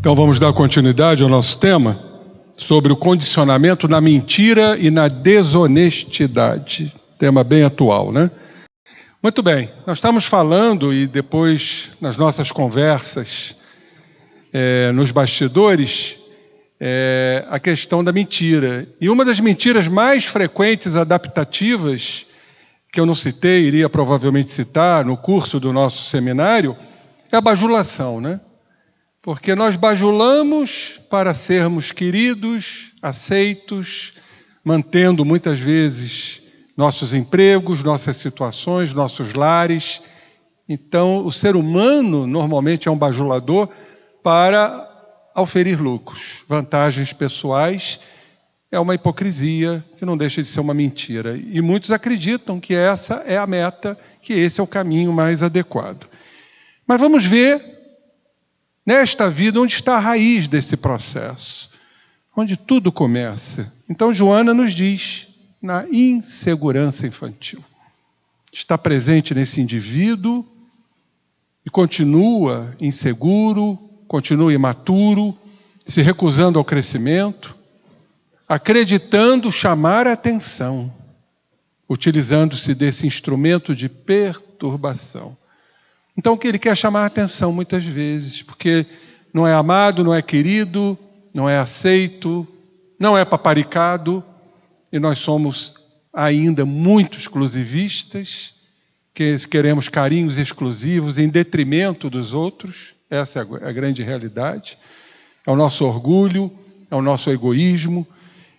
Então vamos dar continuidade ao nosso tema sobre o condicionamento na mentira e na desonestidade. Tema bem atual, né? Muito bem, nós estamos falando e depois nas nossas conversas nos bastidores a questão da mentira. E uma das mentiras mais frequentes adaptativas, que eu não citei, iria provavelmente citar no curso do nosso seminário, é a bajulação, né? Porque nós bajulamos para sermos queridos, aceitos, mantendo muitas vezes nossos empregos, nossas situações, nossos lares. Então, o ser humano normalmente é um bajulador para auferir lucros, vantagens pessoais. É uma hipocrisia que não deixa de ser uma mentira. E muitos acreditam que essa é a meta, que esse é o caminho mais adequado. Mas vamos ver nesta vida onde está a raiz desse processo, onde tudo começa. Então Joana nos diz, na insegurança infantil. Está presente nesse indivíduo e continua inseguro, continua imaturo, se recusando ao crescimento, acreditando chamar a atenção, utilizando-se desse instrumento de perturbação. Então, que ele quer chamar a atenção muitas vezes, porque não é amado, não é querido, não é aceito, não é paparicado, e nós somos ainda muito exclusivistas, que queremos carinhos exclusivos em detrimento dos outros. Essa é a grande realidade. É o nosso orgulho, é o nosso egoísmo.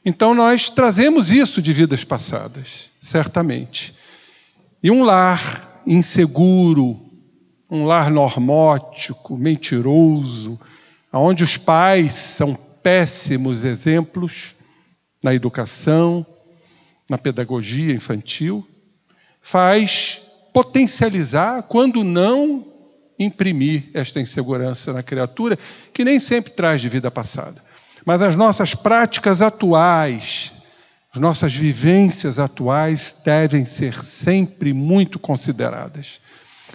Então, nós trazemos isso de vidas passadas, certamente. E um lar inseguro, um lar normótico, mentiroso, onde os pais são péssimos exemplos na educação, na pedagogia infantil, faz potencializar, quando não imprimir esta insegurança na criatura, que nem sempre traz de vida passada. Mas as nossas práticas atuais, as nossas vivências atuais devem ser sempre muito consideradas.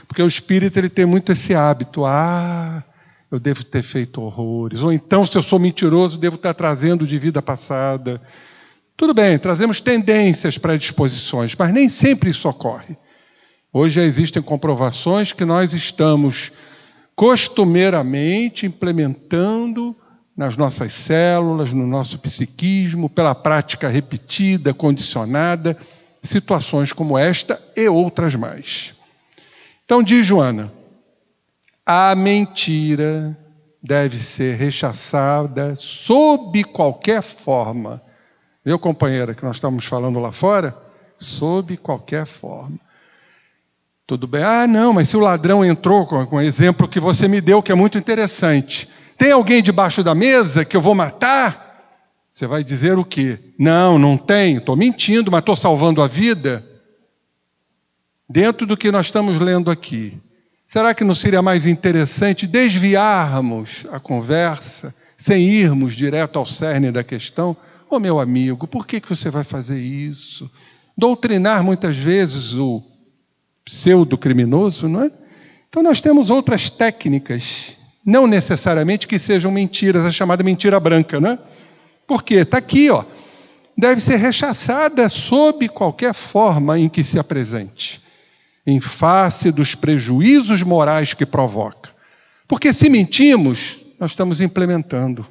Porque o espírito ele tem muito esse hábito. Eu devo ter feito horrores. Ou então, se eu sou mentiroso, devo estar trazendo de vida passada. Tudo bem, trazemos tendências, predisposições, mas nem sempre isso ocorre. Hoje já existem comprovações que nós estamos costumeiramente implementando nas nossas células, no nosso psiquismo, pela prática repetida, condicionada, situações como esta e outras mais. Então diz Joana, a mentira deve ser rechaçada sob qualquer forma. Viu, companheira, que nós estamos falando lá fora? Sob qualquer forma. Tudo bem? Não, mas se o ladrão entrou com o exemplo que você me deu, que é muito interessante. Tem alguém debaixo da mesa que eu vou matar? Você vai dizer o quê? Não tem. Estou mentindo, mas estou salvando a vida. Dentro do que nós estamos lendo aqui, será que não seria mais interessante desviarmos a conversa, sem irmos direto ao cerne da questão? Meu amigo, por que você vai fazer isso? Doutrinar muitas vezes o pseudo-criminoso, não é? Então nós temos outras técnicas, não necessariamente que sejam mentiras, a chamada mentira branca, não é? Por quê? Está aqui, deve ser rechaçada sob qualquer forma em que se apresente, em face dos prejuízos morais que provoca. Porque se mentimos, nós estamos implementando,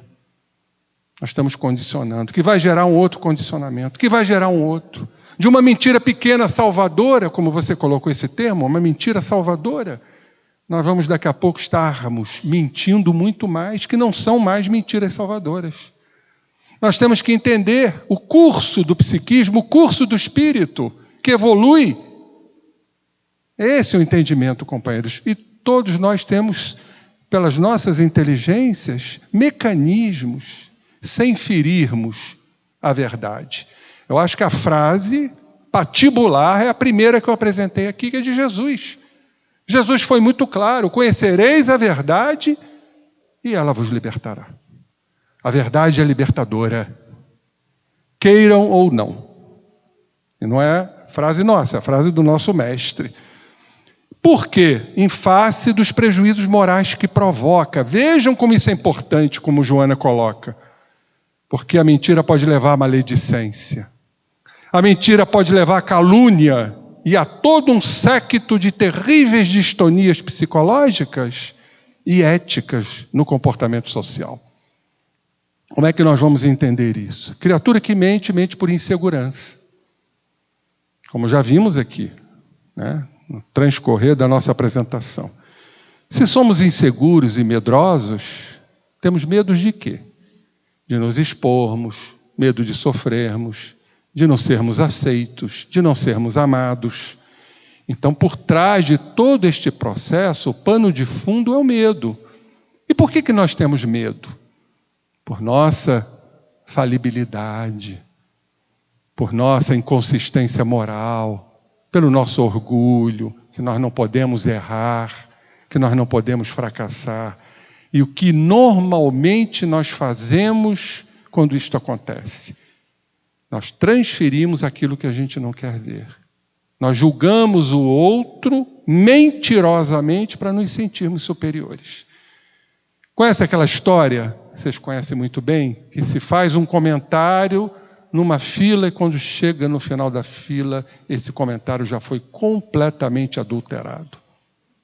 nós estamos condicionando, que vai gerar um outro condicionamento, que vai gerar um outro. De uma mentira pequena salvadora, como você colocou esse termo, uma mentira salvadora, nós vamos daqui a pouco estarmos mentindo muito mais, que não são mais mentiras salvadoras. Nós temos que entender o curso do psiquismo, o curso do espírito, que evolui. Esse é o entendimento, companheiros. E todos nós temos, pelas nossas inteligências, mecanismos, sem ferirmos a verdade. Eu acho que a frase patibular é a primeira que eu apresentei aqui, que é de Jesus. Jesus foi muito claro, conhecereis a verdade e ela vos libertará. A verdade é libertadora, queiram ou não. E não é frase nossa, é a frase do nosso mestre. Por quê? Em face dos prejuízos morais que provoca. Vejam como isso é importante, como Joana coloca. Porque a mentira pode levar à maledicência. A mentira pode levar à calúnia e a todo um séquito de terríveis distonias psicológicas e éticas no comportamento social. Como é que nós vamos entender isso? Criatura que mente, mente por insegurança. Como já vimos aqui, né, no transcorrer da nossa apresentação. Se somos inseguros e medrosos, temos medo de quê? De nos expormos, medo de sofrermos, de não sermos aceitos, de não sermos amados. Então, por trás de todo este processo, o pano de fundo é o medo. E por que nós temos medo? Por nossa falibilidade, por nossa inconsistência moral, pelo nosso orgulho, que nós não podemos errar, que nós não podemos fracassar. E o que normalmente nós fazemos quando isto acontece? Nós transferimos aquilo que a gente não quer ver. Nós julgamos o outro mentirosamente para nos sentirmos superiores. Conhece aquela história, vocês conhecem muito bem, que se faz um comentário numa fila e quando chega no final da fila, esse comentário já foi completamente adulterado,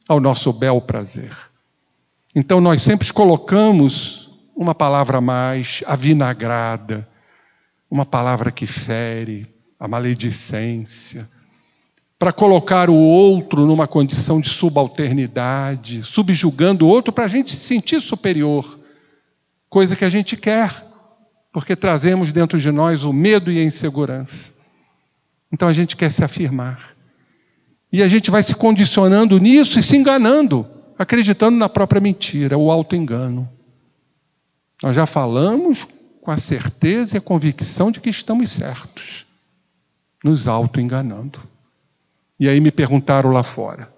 ao nosso bel prazer. Então nós sempre colocamos uma palavra a mais, avinagrada, uma palavra que fere, a maledicência, para colocar o outro numa condição de subalternidade, subjugando o outro para a gente se sentir superior, coisa que a gente quer, porque trazemos dentro de nós o medo e a insegurança. Então a gente quer se afirmar. E a gente vai se condicionando nisso e se enganando, acreditando na própria mentira, o auto-engano. Nós já falamos com a certeza e a convicção de que estamos certos, nos auto-enganando. E aí me perguntaram lá fora,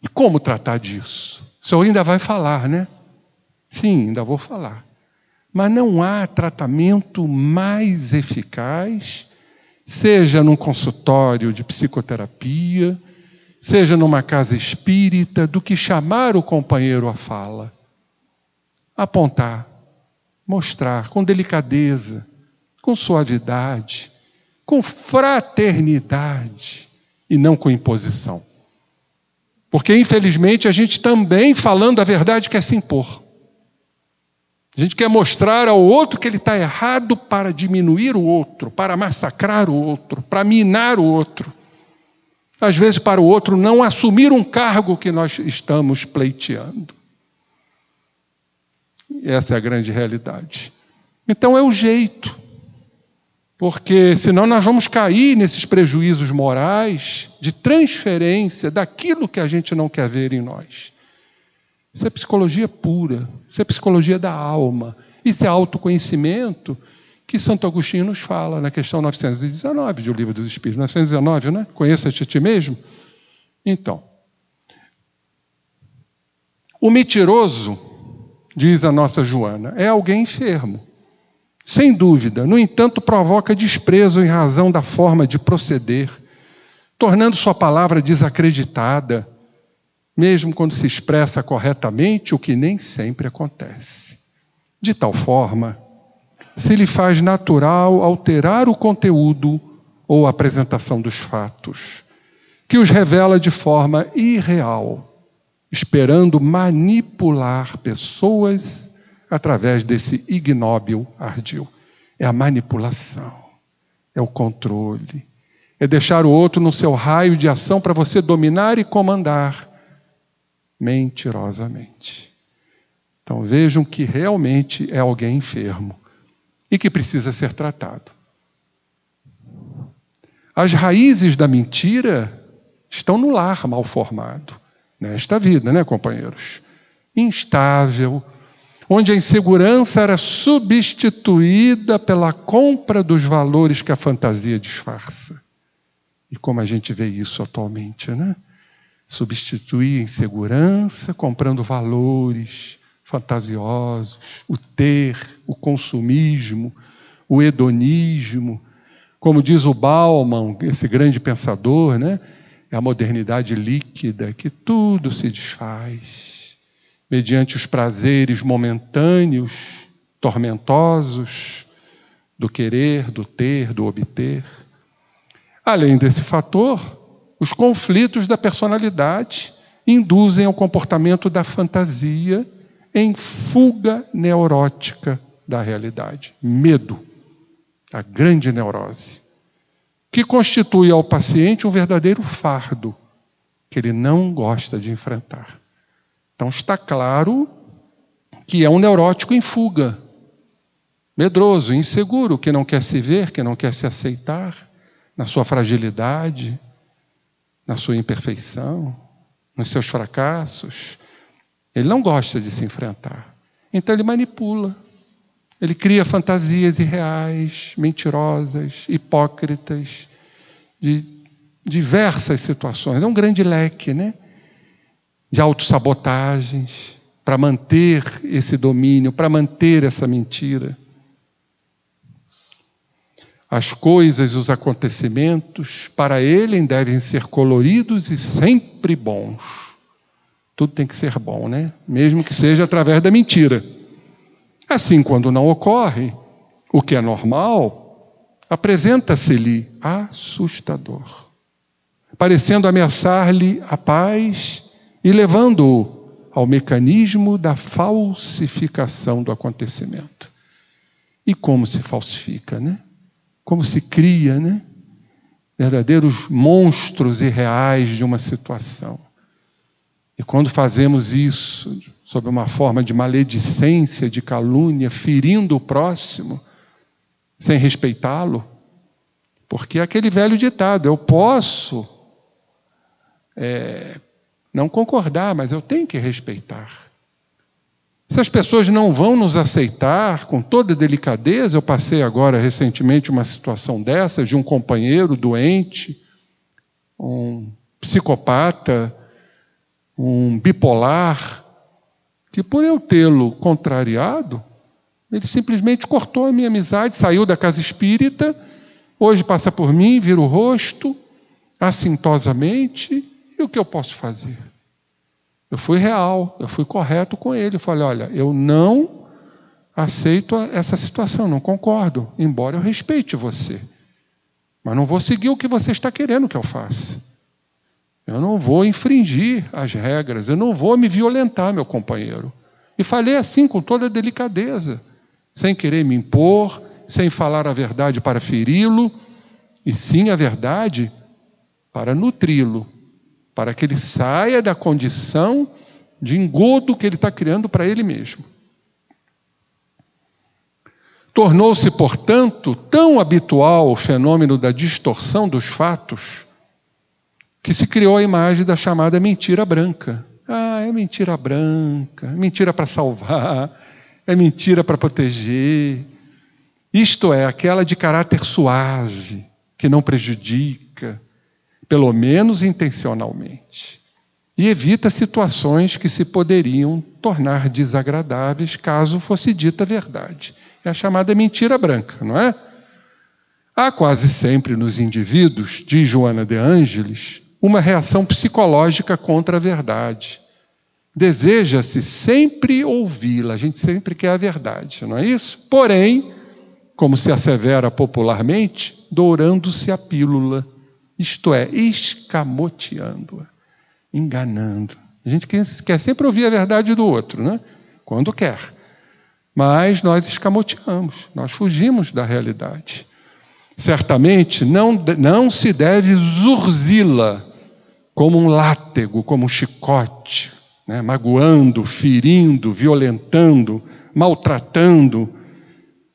e como tratar disso? O senhor ainda vai falar, né? Sim, ainda vou falar. Mas não há tratamento mais eficaz, seja num consultório de psicoterapia, seja numa casa espírita, do que chamar o companheiro à fala. Apontar, mostrar com delicadeza, com suavidade, com fraternidade e não com imposição. Porque, infelizmente, a gente também, falando a verdade, quer se impor. A gente quer mostrar ao outro que ele está errado para diminuir o outro, para massacrar o outro, para minar o outro. Às vezes, para o outro não assumir um cargo que nós estamos pleiteando. Essa é a grande realidade. Então é o jeito. Porque senão nós vamos cair nesses prejuízos morais de transferência daquilo que a gente não quer ver em nós. Isso é psicologia pura, isso é psicologia da alma, isso é autoconhecimento que Santo Agostinho nos fala na questão 919 do Livro dos Espíritos. 919, né? Conheça-te a ti mesmo? Então, o mentiroso, diz a nossa Joana, é alguém enfermo. Sem dúvida, no entanto, provoca desprezo em razão da forma de proceder, tornando sua palavra desacreditada, mesmo quando se expressa corretamente, o que nem sempre acontece. De tal forma, se lhe faz natural alterar o conteúdo ou a apresentação dos fatos, que os revela de forma irreal, esperando manipular pessoas através desse ignóbil ardil. É a manipulação, é o controle, é deixar o outro no seu raio de ação para você dominar e comandar mentirosamente. Então vejam que realmente é alguém enfermo e que precisa ser tratado. As raízes da mentira estão no lar mal formado, nesta vida, né, companheiros? Instável, onde a insegurança era substituída pela compra dos valores que a fantasia disfarça. E como a gente vê isso atualmente, né? Substituir a insegurança comprando valores fantasiosos, o ter, o consumismo, o hedonismo. Como diz o Bauman, esse grande pensador, né? É a modernidade líquida que tudo se desfaz mediante os prazeres momentâneos, tormentosos, do querer, do ter, do obter. Além desse fator, os conflitos da personalidade induzem ao comportamento da fantasia em fuga neurótica da realidade. Medo, a grande neurose, que constitui ao paciente um verdadeiro fardo que ele não gosta de enfrentar. Então está claro que é um neurótico em fuga, medroso, inseguro, que não quer se ver, que não quer se aceitar na sua fragilidade, na sua imperfeição, nos seus fracassos. Ele não gosta de se enfrentar. Então ele manipula. Ele cria fantasias irreais, mentirosas, hipócritas, de diversas situações. É um grande leque, né? De autossabotagens, para manter esse domínio, para manter essa mentira. As coisas, os acontecimentos, para ele devem ser coloridos e sempre bons. Tudo tem que ser bom, né? Mesmo que seja através da mentira. Assim, quando não ocorre, o que é normal, apresenta-se-lhe assustador, parecendo ameaçar-lhe a paz e levando-o ao mecanismo da falsificação do acontecimento. E como se falsifica, né? Como se cria, né? Verdadeiros monstros irreais de uma situação. E quando fazemos isso sob uma forma de maledicência, de calúnia, ferindo o próximo, sem respeitá-lo, porque é aquele velho ditado, eu posso não concordar, mas eu tenho que respeitar. Se as pessoas não vão nos aceitar com toda delicadeza, eu passei agora recentemente uma situação dessas, de um companheiro doente, um psicopata, um bipolar, que por eu tê-lo contrariado, ele simplesmente cortou a minha amizade, saiu da casa espírita, hoje passa por mim, vira o rosto, assintosamente, e o que eu posso fazer? Eu fui real, eu fui correto com ele, eu falei, olha, eu não aceito essa situação, não concordo, embora eu respeite você, mas não vou seguir o que você está querendo que eu faça. Eu não vou infringir as regras, eu não vou me violentar, meu companheiro. E falei assim, com toda delicadeza, sem querer me impor, sem falar a verdade para feri-lo, e sim a verdade para nutri-lo, para que ele saia da condição de engodo que ele está criando para ele mesmo. Tornou-se, portanto, tão habitual o fenômeno da distorção dos fatos, que se criou a imagem da chamada mentira branca. Ah, é mentira branca, mentira para salvar, é mentira para proteger. Isto é, aquela de caráter suave, que não prejudica, pelo menos intencionalmente, e evita situações que se poderiam tornar desagradáveis caso fosse dita a verdade. É a chamada mentira branca, não é? Há quase sempre nos indivíduos, diz Joana de Ângeles, uma reação psicológica contra a verdade. Deseja-se sempre ouvi-la, a gente sempre quer a verdade, não é isso? Porém, como se assevera popularmente, dourando-se a pílula, isto é, escamoteando-a, enganando. A gente quer sempre ouvir a verdade do outro, né? Quando quer. Mas nós escamoteamos, nós fugimos da realidade. Certamente não se deve zurzi-la como um látego, como um chicote, né? Magoando, ferindo, violentando, maltratando,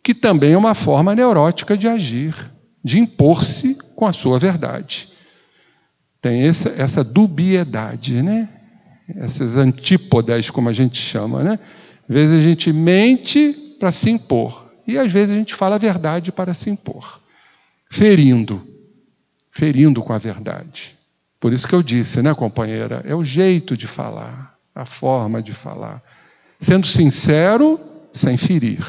que também é uma forma neurótica de agir, de impor-se com a sua verdade. Tem essa dubiedade, né? Essas antípodas, como a gente chama, né? Às vezes a gente mente para se impor, e às vezes a gente fala a verdade para se impor, ferindo com a verdade. Por isso que eu disse, né, companheira? É o jeito de falar, a forma de falar, sendo sincero, sem ferir.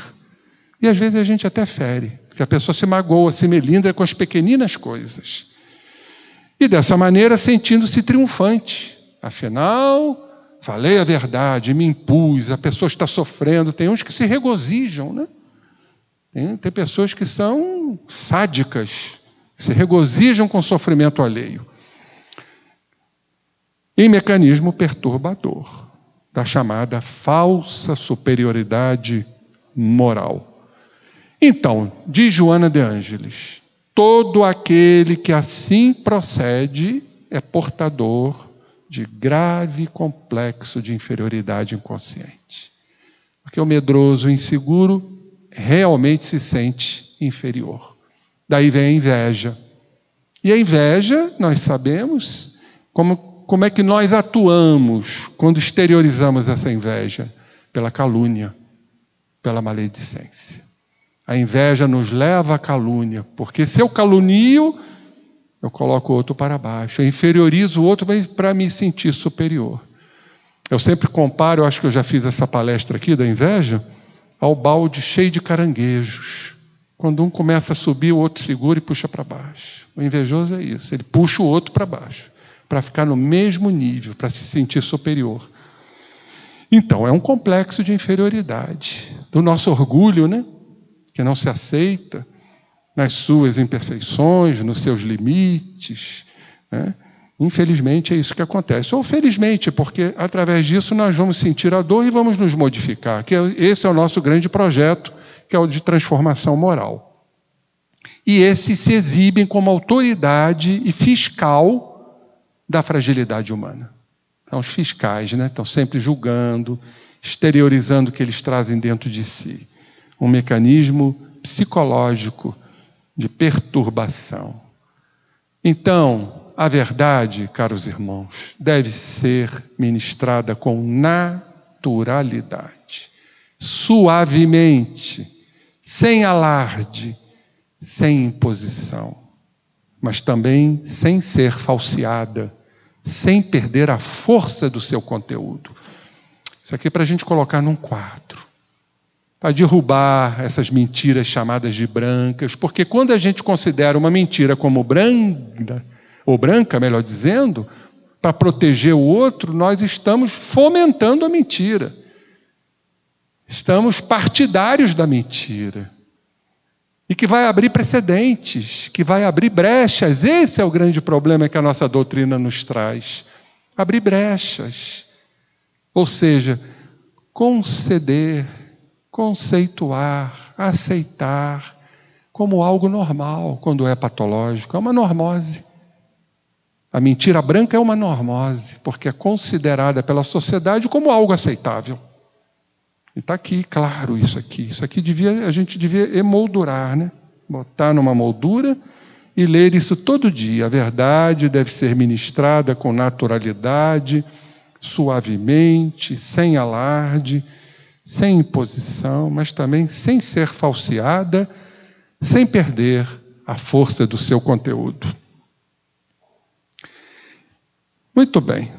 E às vezes a gente até fere, porque a pessoa se magoa, se melindra com as pequeninas coisas. E dessa maneira sentindo-se triunfante. Afinal, falei a verdade, me impus, a pessoa está sofrendo. Tem uns que se regozijam, né? Tem pessoas que são sádicas, se regozijam com o sofrimento alheio. Em mecanismo perturbador da chamada falsa superioridade moral. Então, diz Joana de Ângeles, todo aquele que assim procede é portador de grave complexo de inferioridade inconsciente. Porque o medroso, o inseguro, realmente se sente inferior. Daí vem a inveja. E a inveja, nós sabemos, como é que nós atuamos quando exteriorizamos essa inveja? Pela calúnia, pela maledicência. A inveja nos leva à calúnia, porque se eu calunio, eu coloco o outro para baixo, eu inferiorizo o outro para me sentir superior. Eu sempre comparo, eu acho que eu já fiz essa palestra aqui da inveja, ao balde cheio de caranguejos. Quando um começa a subir, o outro segura e puxa para baixo. O invejoso é isso, ele puxa o outro para baixo, para ficar no mesmo nível, para se sentir superior. Então, é um complexo de inferioridade, do nosso orgulho, né? Que não se aceita nas suas imperfeições, nos seus limites, né? Infelizmente é isso que acontece. Ou felizmente, porque através disso nós vamos sentir a dor e vamos nos modificar. Esse é o nosso grande projeto, que é o de transformação moral. E esses se exibem como autoridade e fiscal da fragilidade humana. São os fiscais, né? Estão sempre julgando, exteriorizando o que eles trazem dentro de si. Um mecanismo psicológico de perturbação. Então, a verdade, caros irmãos, deve ser ministrada com naturalidade, suavemente, sem alarde, sem imposição, mas também sem ser falseada, sem perder a força do seu conteúdo. Isso aqui é para a gente colocar num quadro, para derrubar essas mentiras chamadas de brancas, porque quando a gente considera uma mentira como branca, ou branca, melhor dizendo, para proteger o outro, nós estamos fomentando a mentira. Estamos partidários da mentira. E que vai abrir precedentes, que vai abrir brechas. Esse é o grande problema que a nossa doutrina nos traz. Abrir brechas. Ou seja, conceder, conceituar, aceitar como algo normal, quando é patológico. É uma normose. A mentira branca é uma normose, porque é considerada pela sociedade como algo aceitável. E está aqui, claro, isso aqui. Isso aqui a gente devia emoldurar, né? Botar numa moldura e ler isso todo dia. A verdade deve ser ministrada com naturalidade, suavemente, sem alarde, sem imposição, mas também sem ser falseada, sem perder a força do seu conteúdo. Muito bem.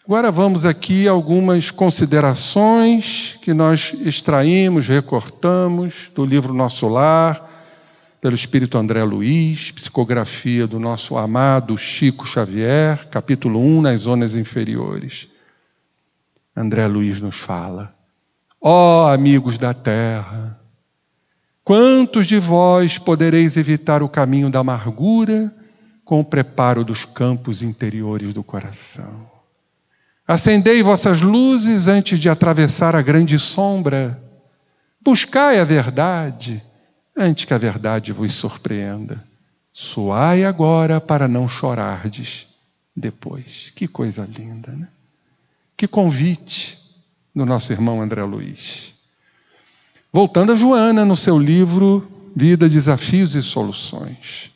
Agora vamos aqui a algumas considerações que nós extraímos, recortamos do livro Nosso Lar, pelo Espírito André Luiz, psicografia do nosso amado Chico Xavier, capítulo 1, nas zonas inferiores. André Luiz nos fala: ó amigos da terra, quantos de vós podereis evitar o caminho da amargura com o preparo dos campos interiores do coração? Acendei vossas luzes antes de atravessar a grande sombra. Buscai a verdade antes que a verdade vos surpreenda. Suai agora para não chorardes depois. Que coisa linda, né? Que convite do nosso irmão André Luiz. Voltando a Joana, no seu livro Vida, Desafios e Soluções.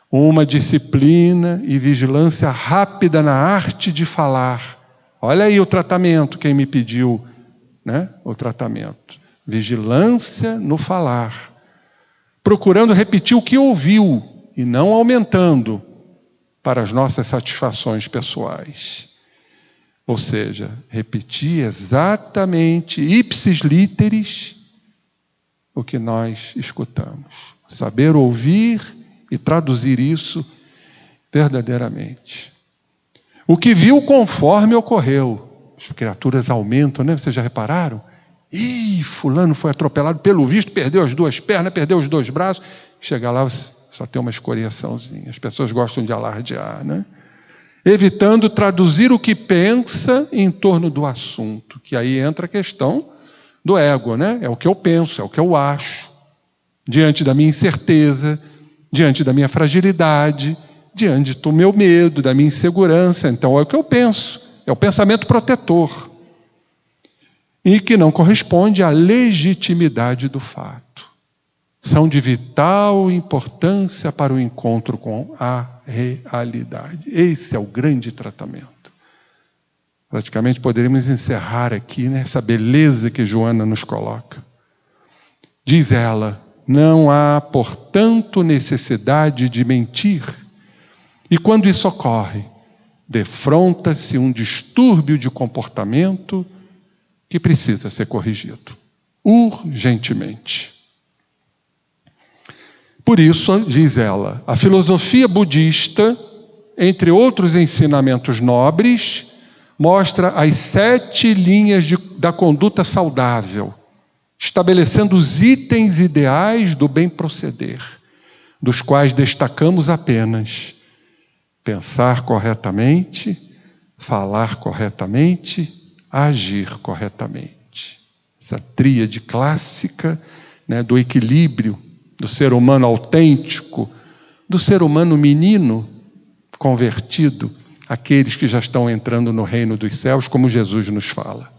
Uma disciplina e vigilância rápida na arte de falar. Olha aí o tratamento, quem me pediu, né? O tratamento. Vigilância no falar. Procurando repetir o que ouviu e não aumentando para as nossas satisfações pessoais. Ou seja, repetir exatamente, ipsis literis, o que nós escutamos. Saber ouvir e traduzir isso verdadeiramente. O que viu conforme ocorreu. As criaturas aumentam, né? Vocês já repararam? Ih, fulano foi atropelado, pelo visto, perdeu as 2 pernas, perdeu os 2 braços. Chega lá, só tem uma escoriaçãozinha. As pessoas gostam de alardear, né? Evitando traduzir o que pensa em torno do assunto, que aí entra a questão do ego, né? É o que eu penso, é o que eu acho, diante da minha incerteza, diante da minha fragilidade, diante do meu medo, da minha insegurança. Então é o que eu penso, é o pensamento protetor, e que não corresponde à legitimidade do fato. São de vital importância para o encontro com a realidade. Esse é o grande tratamento. Praticamente poderíamos encerrar aqui, né, essa beleza que Joana nos coloca. Diz ela: não há, portanto, necessidade de mentir. E quando isso ocorre, defronta-se um distúrbio de comportamento que precisa ser corrigido, urgentemente. Por isso, diz ela, a filosofia budista, entre outros ensinamentos nobres, mostra as 7 linhas da conduta saudável, estabelecendo os itens ideais do bem proceder, dos quais destacamos apenas pensar corretamente, falar corretamente, agir corretamente. Essa tríade clássica, né, do equilíbrio do ser humano autêntico, do ser humano menino convertido, aqueles que já estão entrando no reino dos céus, como Jesus nos fala.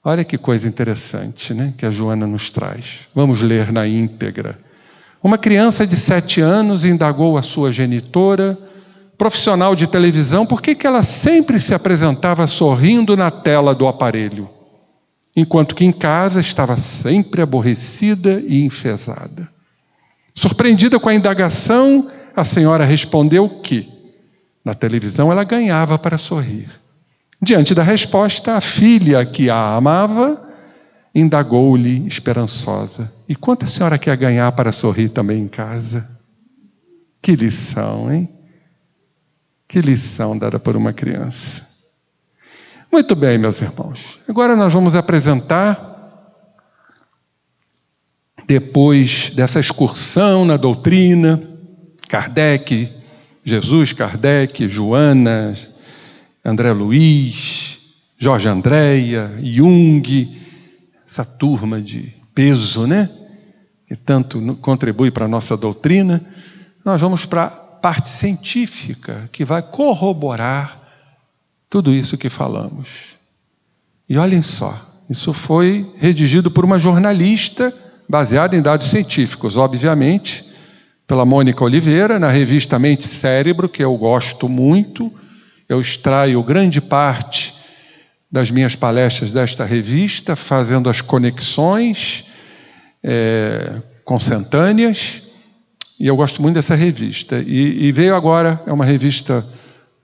Olha que coisa interessante, né, que a Joana nos traz. Vamos ler na íntegra. Uma criança de 7 anos indagou a sua genitora, profissional de televisão, por que ela sempre se apresentava sorrindo na tela do aparelho, enquanto que em casa estava sempre aborrecida e enfesada. Surpreendida com a indagação, a senhora respondeu que, na televisão, ela ganhava para sorrir. Diante da resposta, a filha, que a amava, indagou-lhe esperançosa: e quanto a senhora quer ganhar para sorrir também em casa? Que lição, hein? Que lição dada por uma criança. Muito bem, meus irmãos. Agora nós vamos apresentar, depois dessa excursão na doutrina, Kardec, Jesus, Kardec, Joana, André Luiz, Jorge Andréia, Jung, essa turma de peso, né? Que tanto contribui para a nossa doutrina. Nós vamos para a parte científica, que vai corroborar tudo isso que falamos. E olhem só, isso foi redigido por uma jornalista, baseada em dados científicos, obviamente, pela Mônica Oliveira, na revista Mente e Cérebro, que eu gosto muito. Eu extraio grande parte das minhas palestras desta revista, fazendo as conexões consentâneas, e eu gosto muito dessa revista. E veio agora, é uma revista,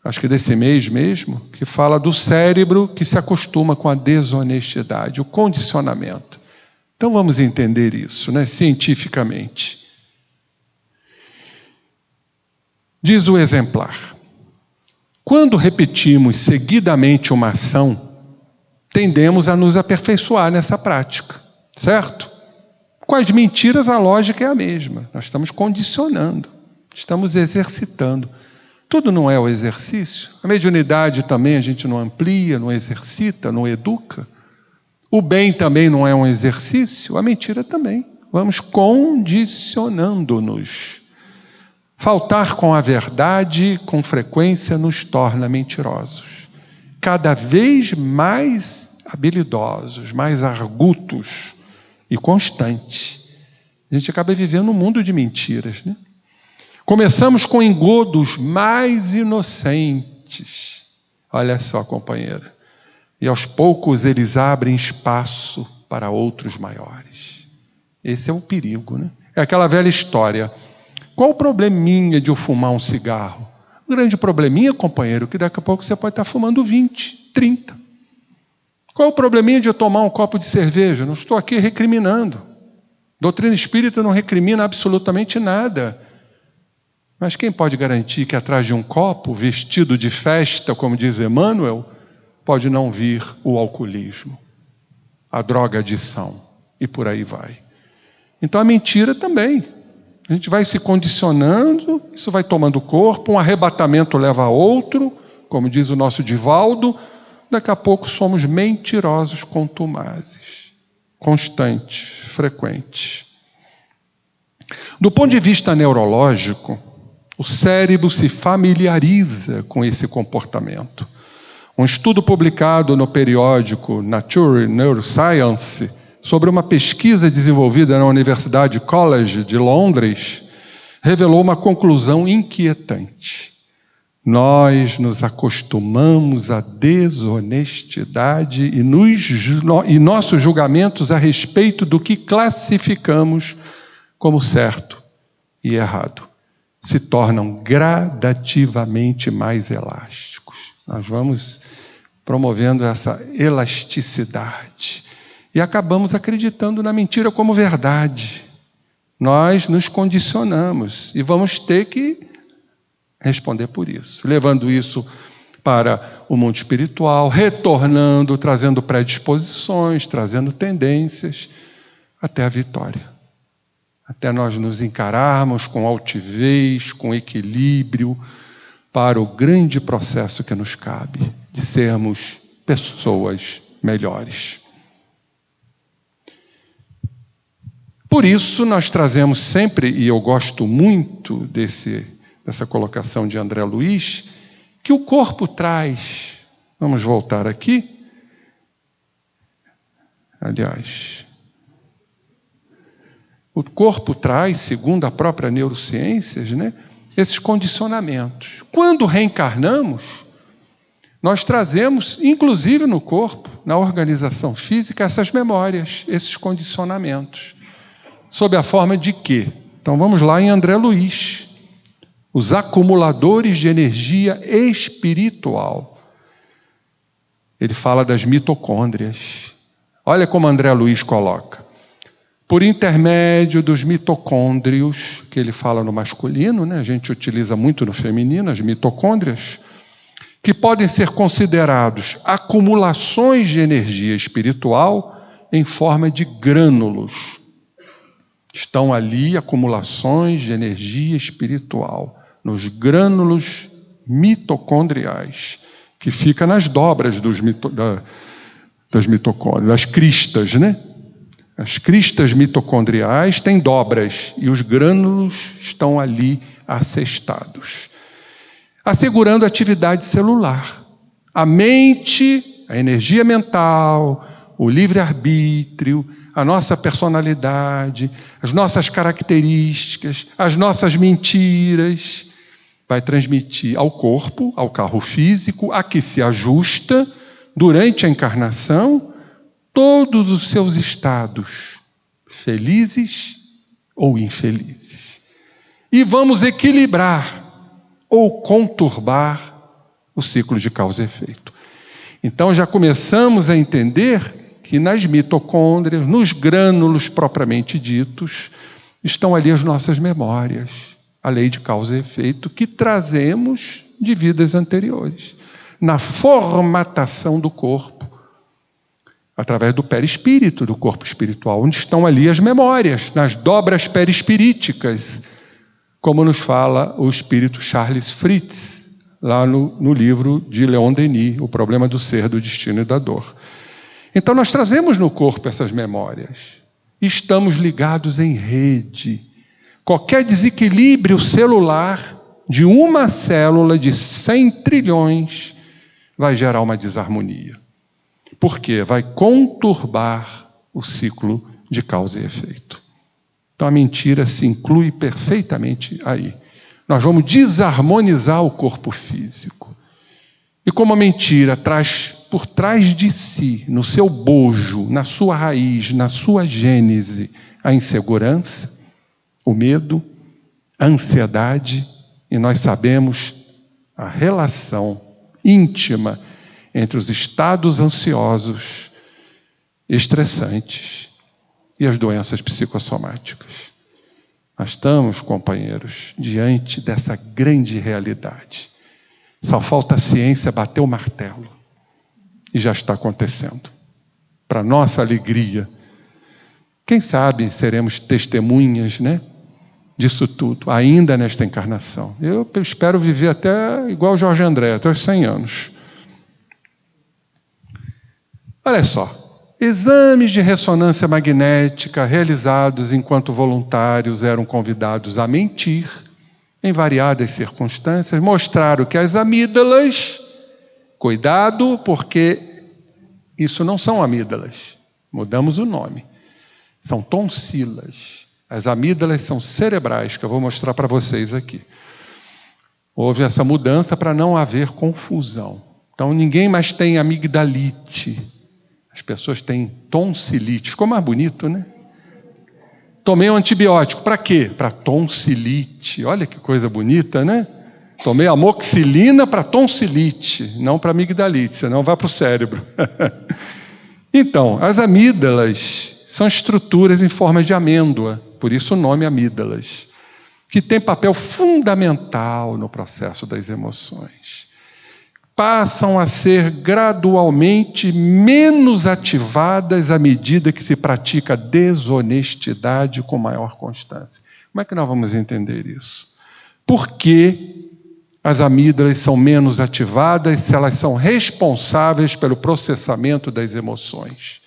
acho que desse mês mesmo, que fala do cérebro que se acostuma com a desonestidade, o condicionamento. Então vamos entender isso, né, cientificamente. Diz o exemplar: quando repetimos seguidamente uma ação, tendemos a nos aperfeiçoar nessa prática, certo? Com as mentiras a lógica é a mesma. Nós estamos condicionando, estamos exercitando. Tudo não é o exercício. A mediunidade também a gente não amplia, não exercita, não educa. O bem também não é um exercício, a mentira também. Vamos condicionando-nos. Faltar com a verdade, com frequência, nos torna mentirosos. Cada vez mais habilidosos, mais argutos e constantes. A gente acaba vivendo um mundo de mentiras, né? Começamos com engodos mais inocentes. Olha só, companheira. E aos poucos eles abrem espaço para outros maiores. Esse é o perigo, né? É aquela velha história. Qual o probleminha de eu fumar um cigarro? O grande probleminha, companheiro, que daqui a pouco você pode estar fumando 20, 30. Qual o probleminha de eu tomar um copo de cerveja? Não estou aqui recriminando. Doutrina espírita não recrimina absolutamente nada. Mas quem pode garantir que atrás de um copo, vestido de festa, como diz Emmanuel, pode não vir o alcoolismo, a droga-adição e por aí vai. Então a mentira também. A gente vai se condicionando, isso vai tomando corpo, um arrebatamento leva a outro, como diz o nosso Divaldo, daqui a pouco somos mentirosos contumazes, constantes, frequentes. Do ponto de vista neurológico, o cérebro se familiariza com esse comportamento. Um estudo publicado no periódico Nature Neuroscience sobre uma pesquisa desenvolvida na Universidade College de Londres revelou uma conclusão inquietante. Nós nos acostumamos à desonestidade e nossos julgamentos a respeito do que classificamos como certo e errado se tornam gradativamente mais elásticos. Nós vamos promovendo essa elasticidade e acabamos acreditando na mentira como verdade. Nós nos condicionamos e vamos ter que responder por isso, levando isso para o mundo espiritual, retornando, trazendo predisposições, trazendo tendências, até a vitória. Até nós nos encararmos com altivez, com equilíbrio, para o grande processo que nos cabe, de sermos pessoas melhores. Por isso nós trazemos sempre, e eu gosto muito dessa colocação de André Luiz, que o corpo traz, vamos voltar aqui, aliás, o corpo traz, segundo a própria neurociências, esses condicionamentos. Quando reencarnamos, nós trazemos, inclusive no corpo, na organização física, essas memórias, esses condicionamentos. Sob a forma de quê? Então vamos lá em André Luiz. Os acumuladores de energia espiritual. Ele fala das mitocôndrias. Olha como André Luiz coloca. Por intermédio dos mitocôndrios, que ele fala no masculino, a gente utiliza muito no feminino, as mitocôndrias, que podem ser considerados acumulações de energia espiritual em forma de grânulos. Estão ali acumulações de energia espiritual, nos grânulos mitocondriais, que fica nas dobras das mitocôndrias, das cristas, As cristas mitocondriais têm dobras e os grânulos estão ali assestados, assegurando a atividade celular. A mente, a energia mental, o livre-arbítrio, a nossa personalidade, as nossas características, as nossas mentiras, vai transmitir ao corpo, ao carro físico, a que se ajusta durante a encarnação, todos os seus estados, felizes ou infelizes. E vamos equilibrar ou conturbar o ciclo de causa e efeito. Então já começamos a entender que nas mitocôndrias, nos grânulos propriamente ditos, estão ali as nossas memórias, a lei de causa e efeito que trazemos de vidas anteriores, na formatação do corpo, através do perispírito, do corpo espiritual, onde estão ali as memórias, nas dobras perispiríticas, como nos fala o espírito Charles Fritz, lá no livro de Leon Denis, O Problema do Ser, do Destino e da Dor. Então nós trazemos no corpo essas memórias, estamos ligados em rede. Qualquer desequilíbrio celular de uma célula de 100 trilhões vai gerar uma desarmonia. Por quê? Vai conturbar o ciclo de causa e efeito. Então a mentira se inclui perfeitamente aí. Nós vamos desarmonizar o corpo físico. E como a mentira traz por trás de si, no seu bojo, na sua raiz, na sua gênese, a insegurança, o medo, a ansiedade, e nós sabemos a relação íntima entre os estados ansiosos, estressantes e as doenças psicossomáticas. Nós estamos, companheiros, diante dessa grande realidade. Só falta a ciência bater o martelo. E já está acontecendo. Para nossa alegria. Quem sabe seremos testemunhas, né, disso tudo, ainda nesta encarnação. Eu espero viver até igual o Jorge André, até os 100 anos. Olha só. Exames de ressonância magnética realizados enquanto voluntários eram convidados a mentir em variadas circunstâncias mostraram que as amígdalas, cuidado, porque isso não são amígdalas, mudamos o nome, são tonsilas. As amígdalas são cerebrais, que eu vou mostrar para vocês aqui. Houve essa mudança para não haver confusão. Então ninguém mais tem amigdalite. As pessoas têm tonsilite. Ficou mais bonito, né? Tomei um antibiótico. Para quê? Para tonsilite. Olha que coisa bonita, né? Tomei amoxicilina para tonsilite, não para amigdalite, senão vai para o cérebro. Então, as amígdalas são estruturas em forma de amêndoa, por isso o nome amígdalas, que tem papel fundamental no processo das emoções. Passam a ser gradualmente menos ativadas à medida que se pratica a desonestidade com maior constância. Como é que nós vamos entender isso? Por que as amígdalas são menos ativadas se elas são responsáveis pelo processamento das emoções?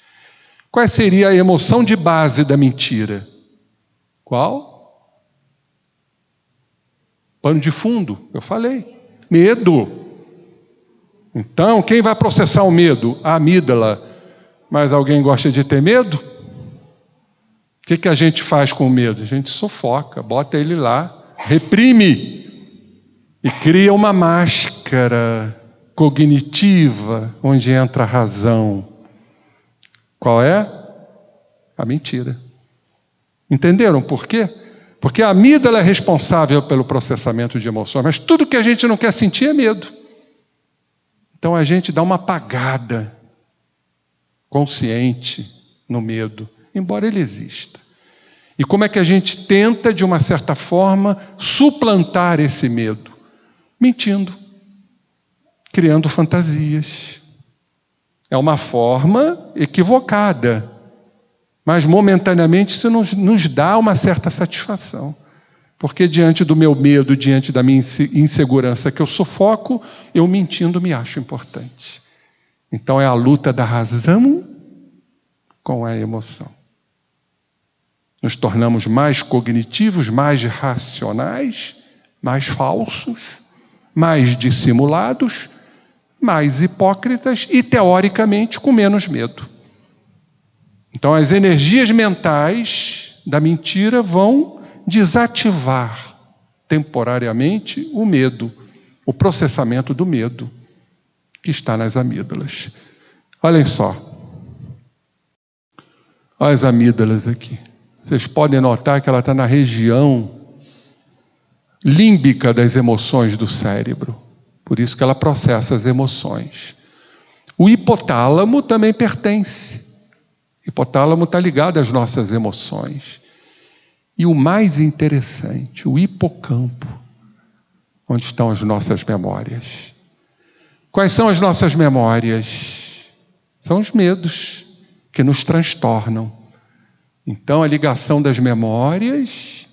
Qual seria a emoção de base da mentira? Qual? Pano de fundo, eu falei. Medo. Então, quem vai processar o medo? A amígdala. Mas alguém gosta de ter medo? O que a gente faz com o medo? A gente sufoca, bota ele lá, reprime e cria uma máscara cognitiva onde entra a razão. Qual é? A mentira. Entenderam por quê? Porque a amígdala é responsável pelo processamento de emoções, mas tudo que a gente não quer sentir é medo. Então a gente dá uma apagada consciente no medo, embora ele exista. E como é que a gente tenta, de uma certa forma, suplantar esse medo? Mentindo, criando fantasias. É uma forma equivocada, mas momentaneamente isso nos dá uma certa satisfação. Porque diante do meu medo, diante da minha insegurança que eu sufoco, eu mentindo me acho importante. Então é a luta da razão com a emoção. Nos tornamos mais cognitivos, mais racionais, mais falsos, mais dissimulados, mais hipócritas e, teoricamente, com menos medo. Então as energias mentais da mentira vão desativar temporariamente o medo, o processamento do medo que está nas amígdalas. Olhem só. Olha as amígdalas aqui. Vocês podem notar que ela está na região límbica das emoções do cérebro. Por isso que ela processa as emoções. O hipotálamo também pertence. O hipotálamo está ligado às nossas emoções. E o mais interessante, o hipocampo, onde estão as nossas memórias. Quais são as nossas memórias? São os medos que nos transtornam. Então, a ligação das memórias,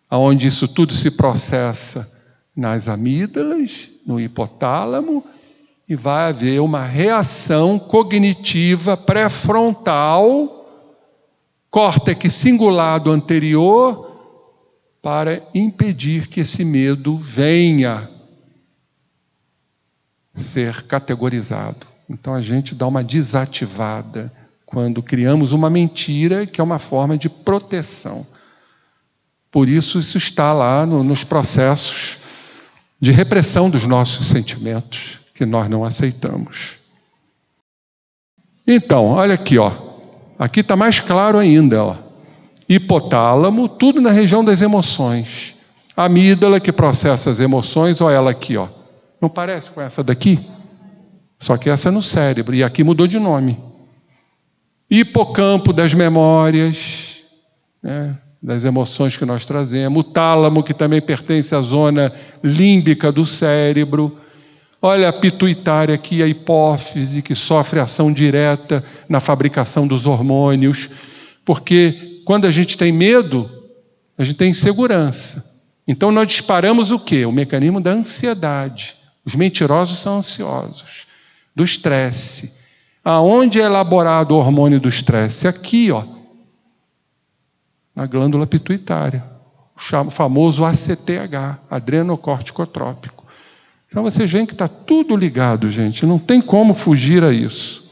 onde isso tudo se processa nas amígdalas, no hipotálamo, e vai haver uma reação cognitiva pré-frontal, córtex cingulado anterior, para impedir que esse medo venha ser categorizado. Então a gente dá uma desativada quando criamos uma mentira, que é uma forma de proteção. Por isso está lá nos processos de repressão dos nossos sentimentos, que nós não aceitamos. Então, olha aqui, ó. Aqui está mais claro ainda, ó. Hipotálamo, tudo na região das emoções. Amígdala, que processa as emoções, olha ela aqui, ó. Não parece com essa daqui? Só que essa é no cérebro, e aqui mudou de nome. Hipocampo das memórias, né? das emoções que nós trazemos, o tálamo, que também pertence à zona límbica do cérebro. Olha a pituitária aqui, a hipófise, que sofre ação direta na fabricação dos hormônios, porque quando a gente tem medo, a gente tem insegurança. Então nós disparamos o quê? O mecanismo da ansiedade. Os mentirosos são ansiosos, do estresse. Aonde é elaborado o hormônio do estresse? Aqui, ó, na glândula pituitária, o famoso ACTH, adrenocorticotrópico. Então vocês veem que está tudo ligado, gente, não tem como fugir a isso.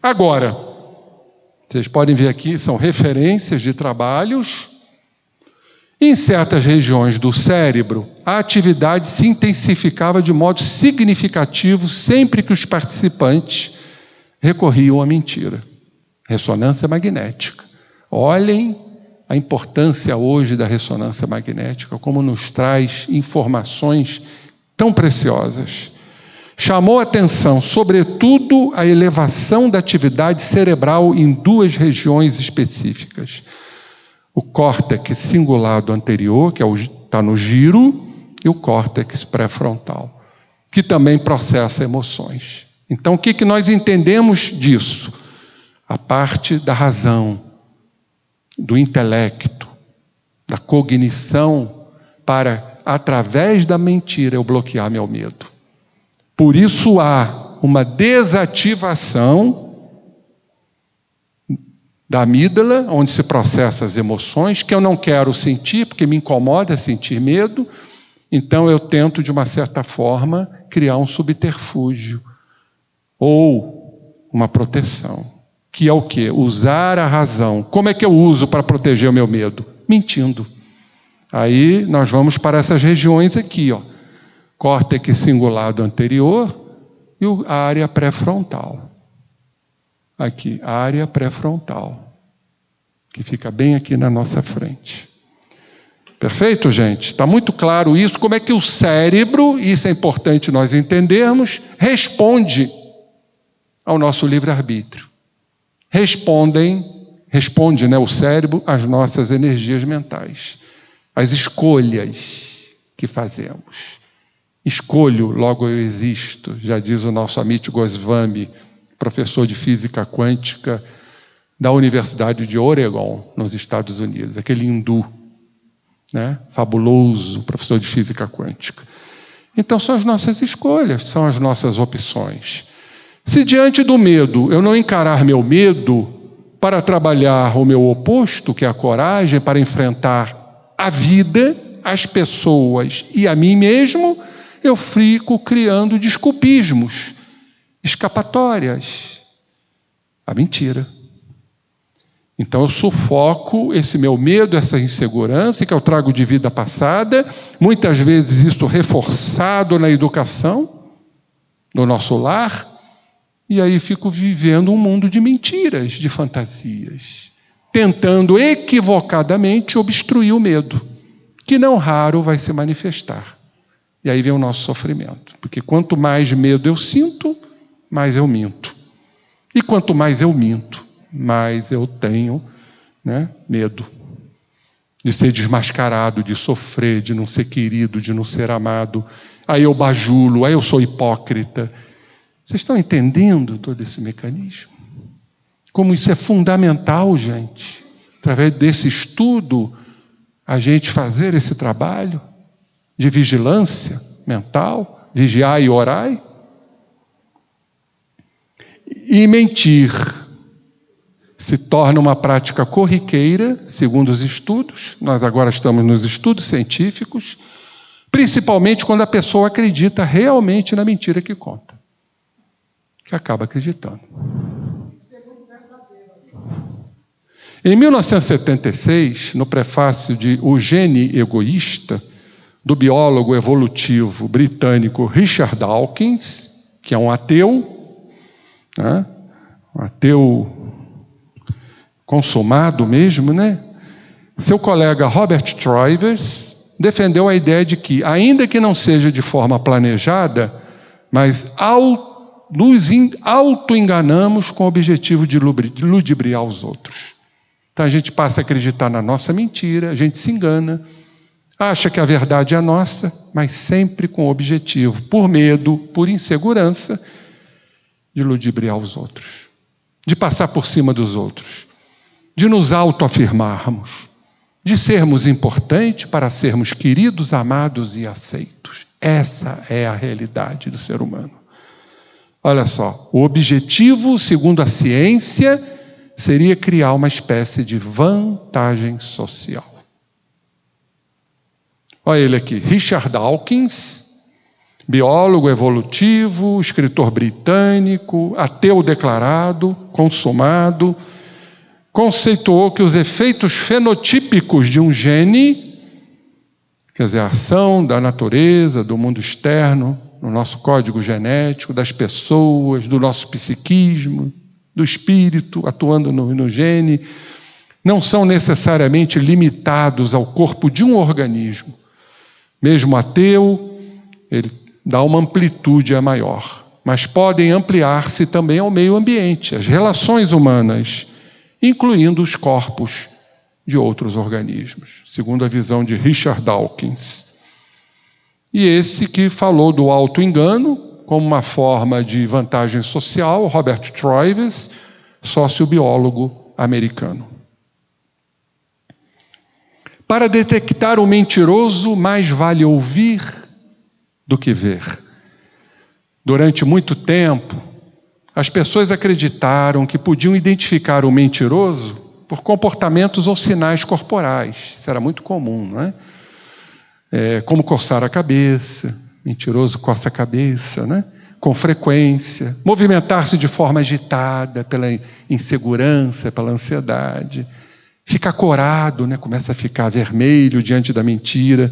Agora, vocês podem ver aqui, são referências de trabalhos. Em certas regiões do cérebro, a atividade se intensificava de modo significativo sempre que os participantes recorriam à mentira. Ressonância magnética. Olhem a importância hoje da ressonância magnética, como nos traz informações tão preciosas. Chamou a atenção, sobretudo, a elevação da atividade cerebral em duas regiões específicas. O córtex cingulado anterior, que está no giro, e o córtex pré-frontal, que também processa emoções. Então, o que nós entendemos disso? A parte da razão, do intelecto, da cognição, para, através da mentira, eu bloquear meu medo. Por isso há uma desativação da amígdala, onde se processa as emoções, que eu não quero sentir, porque me incomoda sentir medo, então eu tento, de uma certa forma, criar um subterfúgio, ou uma proteção, que é o quê? Usar a razão. Como é que eu uso para proteger o meu medo? Mentindo. Aí nós vamos para essas regiões aqui, ó. Córtex cingulado anterior e a área pré-frontal. Aqui, a área pré-frontal, que fica bem aqui na nossa frente. Perfeito, gente? Está muito claro isso, como é que o cérebro, e isso é importante nós entendermos, responde ao nosso livre-arbítrio. Responde, né, o cérebro às nossas energias mentais, às escolhas que fazemos. Escolho, logo eu existo, já diz o nosso Amit Goswami, professor de física quântica da Universidade de Oregon, nos Estados Unidos, aquele hindu, né? Fabuloso, professor de física quântica. Então são as nossas escolhas, são as nossas opções. Se diante do medo eu não encarar meu medo para trabalhar o meu oposto, que é a coragem, para enfrentar a vida, as pessoas e a mim mesmo, eu fico criando desculpismos, escapatórias, a mentira. Então eu sufoco esse meu medo, essa insegurança que eu trago de vida passada, muitas vezes isso reforçado na educação, no nosso lar, e aí fico vivendo um mundo de mentiras, de fantasias, tentando equivocadamente obstruir o medo, que não raro vai se manifestar. E aí vem o nosso sofrimento, porque quanto mais medo eu sinto, mais eu minto. E quanto mais eu minto, mais eu tenho, né, medo de ser desmascarado, de sofrer, de não ser querido, de não ser amado. Aí eu bajulo, aí eu sou hipócrita. Vocês estão entendendo todo esse mecanismo? Como isso é fundamental, gente. Através desse estudo, a gente fazer esse trabalho de vigilância mental, vigiai e orai. E mentir se torna uma prática corriqueira, segundo os estudos. Nós agora estamos nos estudos científicos, principalmente quando a pessoa acredita realmente na mentira que conta, que acaba acreditando. Em 1976, no prefácio de O Gene Egoísta, do biólogo evolutivo britânico Richard Dawkins, que é um ateu, né? Um ateu consumado mesmo, né? Seu colega Robert Trivers defendeu a ideia de que, ainda que não seja de forma planejada, mas nos auto-enganamos com o objetivo de ludibriar os outros. Então a gente passa a acreditar na nossa mentira, a gente se engana, acha que a verdade é nossa, mas sempre com o objetivo, por medo, por insegurança, de ludibriar os outros, de passar por cima dos outros, de nos autoafirmarmos, de sermos importantes para sermos queridos, amados e aceitos. Essa é a realidade do ser humano. Olha só, o objetivo, segundo a ciência, seria criar uma espécie de vantagem social. Olha ele aqui, Richard Dawkins, biólogo evolutivo, escritor britânico, ateu declarado, consumado, conceituou que os efeitos fenotípicos de um gene, quer dizer, a ação da natureza, do mundo externo, no nosso código genético, das pessoas, do nosso psiquismo, do espírito atuando no gene, não são necessariamente limitados ao corpo de um organismo. Mesmo ateu, ele dá uma amplitude maior, mas podem ampliar-se também ao meio ambiente, às relações humanas, incluindo os corpos de outros organismos, segundo a visão de Richard Dawkins. E esse que falou do auto-engano como uma forma de vantagem social, Robert Troivez, sociobiólogo americano. Para detectar o mentiroso, mais vale ouvir do que ver. Durante muito tempo, as pessoas acreditaram que podiam identificar o mentiroso por comportamentos ou sinais corporais. Isso era muito comum, não é? Como coçar a cabeça, mentiroso coça a cabeça, né? Com frequência, movimentar-se de forma agitada pela insegurança, pela ansiedade, ficar corado, né? Começa a ficar vermelho diante da mentira.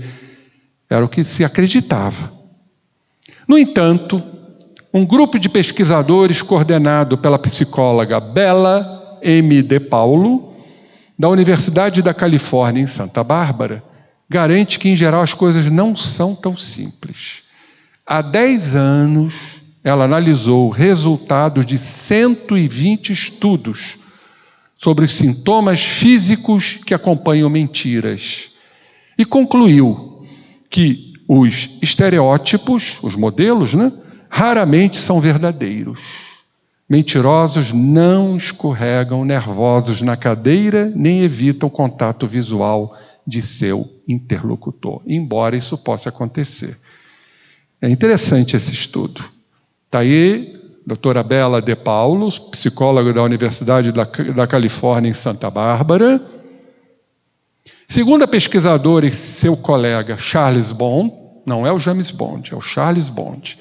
Era o que se acreditava. No entanto, um grupo de pesquisadores coordenado pela psicóloga Bella M. De Paulo, da Universidade da Califórnia em Santa Bárbara, garante que, em geral, as coisas não são tão simples. Há 10 anos, ela analisou resultados de 120 estudos sobre os sintomas físicos que acompanham mentiras e concluiu que os estereótipos, os modelos, né, raramente são verdadeiros. Mentirosos não escorregam nervosos na cadeira nem evitam contato visual de seu interlocutor, embora isso possa acontecer. É interessante esse estudo. Está aí a doutora Bella De Paulo, psicóloga da Universidade da Califórnia em Santa Bárbara. Segundo a pesquisadora e seu colega Charles Bond, não é o James Bond, é o Charles Bond,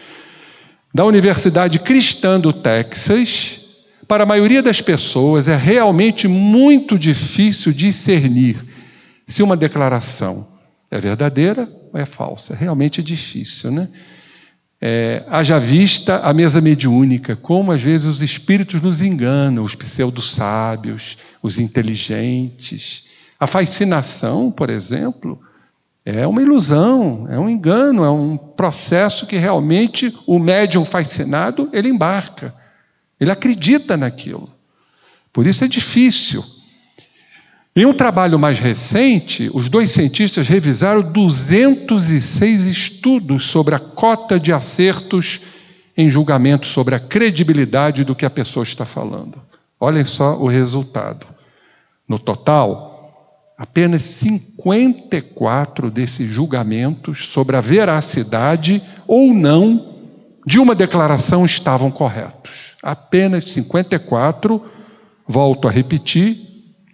da Universidade Cristã do Texas, para a maioria das pessoas é realmente muito difícil discernir se uma declaração é verdadeira ou é falsa. Realmente é difícil, né? Haja vista a mesa mediúnica, como às vezes os espíritos nos enganam, os pseudo-sábios, os inteligentes. A fascinação, por exemplo, é uma ilusão, é um engano, é um processo que realmente o médium fascinado, ele embarca, ele acredita naquilo. Por isso é difícil. Em um trabalho mais recente, os 2 cientistas revisaram 206 estudos sobre a cota de acertos em julgamento sobre a credibilidade do que a pessoa está falando. Olhem só o resultado. No total, apenas 54 desses julgamentos sobre a veracidade ou não de uma declaração estavam corretos. Apenas 54, volto a repetir,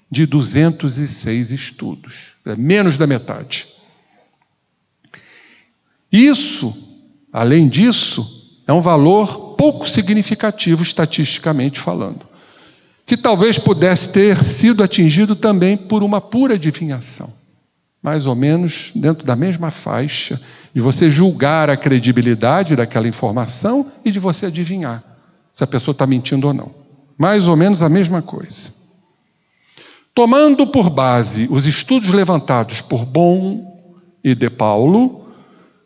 de 206 estudos. É menos da metade. Isso, além disso, é um valor pouco significativo estatisticamente falando, que talvez pudesse ter sido atingido também por uma pura adivinhação. Mais ou menos dentro da mesma faixa de você julgar a credibilidade daquela informação e de você adivinhar se a pessoa está mentindo ou não. Mais ou menos a mesma coisa. Tomando por base os estudos levantados por Bond e De Paulo,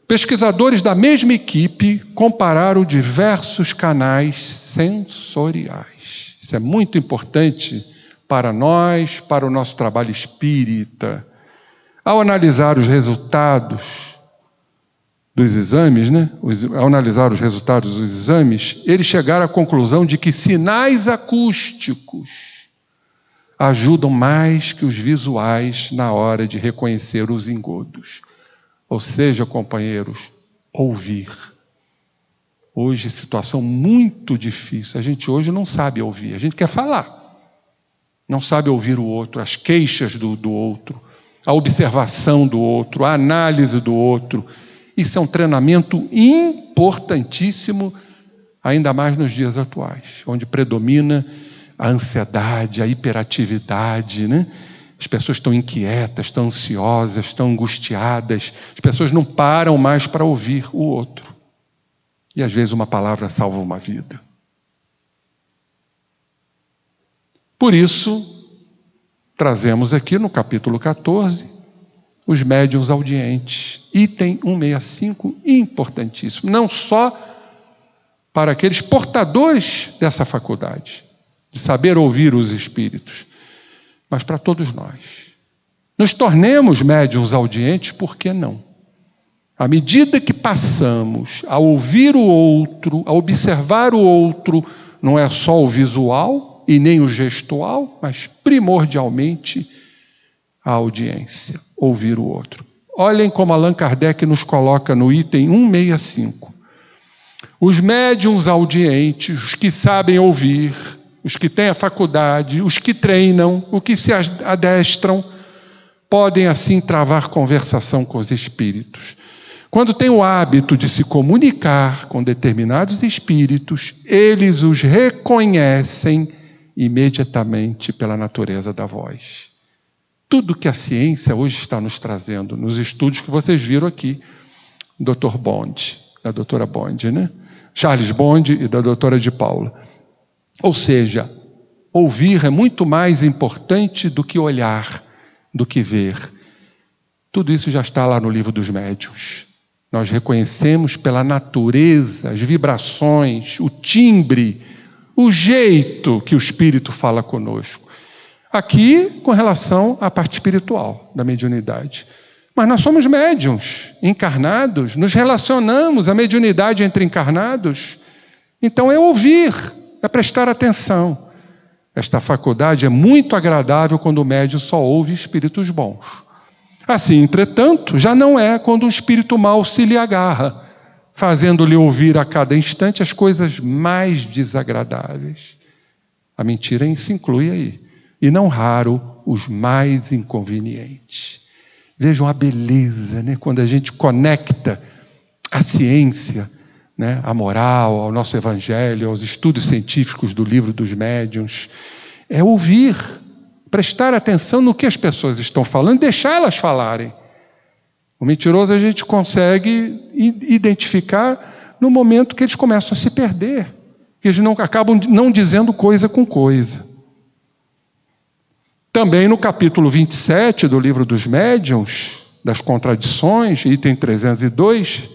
pesquisadores da mesma equipe compararam diversos canais sensoriais. Isso é muito importante para nós, para o nosso trabalho espírita. Ao analisar os resultados dos exames, ao analisar os resultados dos exames, eles chegaram à conclusão de que sinais acústicos ajudam mais que os visuais na hora de reconhecer os engodos. Ou seja, companheiros, ouvir. Hoje, situação muito difícil. A gente hoje não sabe ouvir, a gente quer falar. Não sabe ouvir o outro, as queixas do outro, a observação do outro, a análise do outro. Isso é um treinamento importantíssimo, ainda mais nos dias atuais, onde predomina a ansiedade, a hiperatividade, As pessoas estão inquietas, estão ansiosas, estão angustiadas. As pessoas não param mais para ouvir o outro. E às vezes uma palavra salva uma vida. Por isso, trazemos aqui no capítulo 14, os médiuns audientes. Item 165, importantíssimo. Não só para aqueles portadores dessa faculdade, de saber ouvir os espíritos, mas para todos nós. Nos tornemos médiuns audientes, por que não? À medida que passamos a ouvir o outro, a observar o outro, não é só o visual e nem o gestual, mas primordialmente a audiência, ouvir o outro. Olhem como Allan Kardec nos coloca no item 165. Os médiuns audientes, os que sabem ouvir, os que têm a faculdade, os que treinam, os que se adestram, podem assim travar conversação com os espíritos. Quando têm o hábito de se comunicar com determinados espíritos, eles os reconhecem imediatamente pela natureza da voz. Tudo que a ciência hoje está nos trazendo, nos estudos que vocês viram aqui, Dr. Bond, da doutora Bond, Charles Bond e da doutora de Paula. Ou seja, ouvir é muito mais importante do que olhar, do que ver. Tudo isso já está lá no livro dos médiuns. Nós reconhecemos pela natureza, as vibrações, o timbre, o jeito que o Espírito fala conosco. Aqui, com relação à parte espiritual da mediunidade. Mas nós somos médiuns, encarnados, nos relacionamos, a mediunidade entre encarnados. Então é ouvir, é prestar atenção. Esta faculdade é muito agradável quando o médium só ouve espíritos bons. Assim, entretanto, já não é quando um espírito mau se lhe agarra, fazendo-lhe ouvir a cada instante as coisas mais desagradáveis. A mentira se inclui aí. E não raro, os mais inconvenientes. Vejam a beleza, quando a gente conecta a ciência, a moral, ao nosso evangelho, aos estudos científicos do livro dos médiuns. É ouvir, prestar atenção no que as pessoas estão falando, deixar elas falarem. O mentiroso a gente consegue identificar no momento que eles começam a se perder, que eles acabam não dizendo coisa com coisa. Também no capítulo 27 do livro dos médiuns, das contradições, item 302,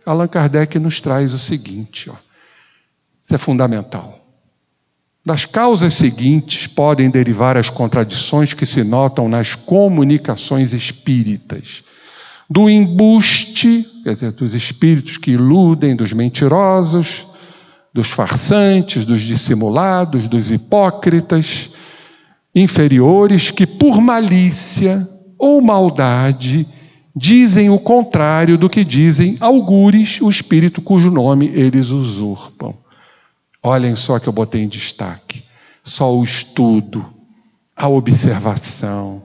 Allan Kardec nos traz o seguinte, isso é fundamental. Das causas seguintes podem derivar as contradições que se notam nas comunicações espíritas, do embuste, quer dizer, dos espíritos que iludem, dos mentirosos, dos farsantes, dos dissimulados, dos hipócritas, inferiores que por malícia ou maldade dizem o contrário do que dizem algures, o espírito cujo nome eles usurpam. Olhem só que eu botei em destaque. Só o estudo, a observação,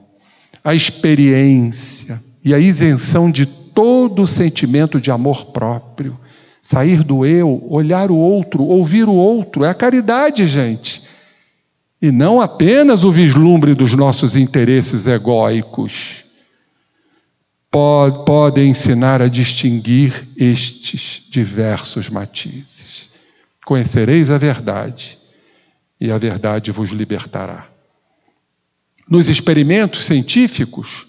a experiência e a isenção de todo o sentimento de amor próprio, sair do eu, olhar o outro, ouvir o outro, é a caridade, gente. E não apenas o vislumbre dos nossos interesses egóicos. Podem ensinar a distinguir estes diversos matizes. Conhecereis a verdade, e a verdade vos libertará. Nos experimentos científicos,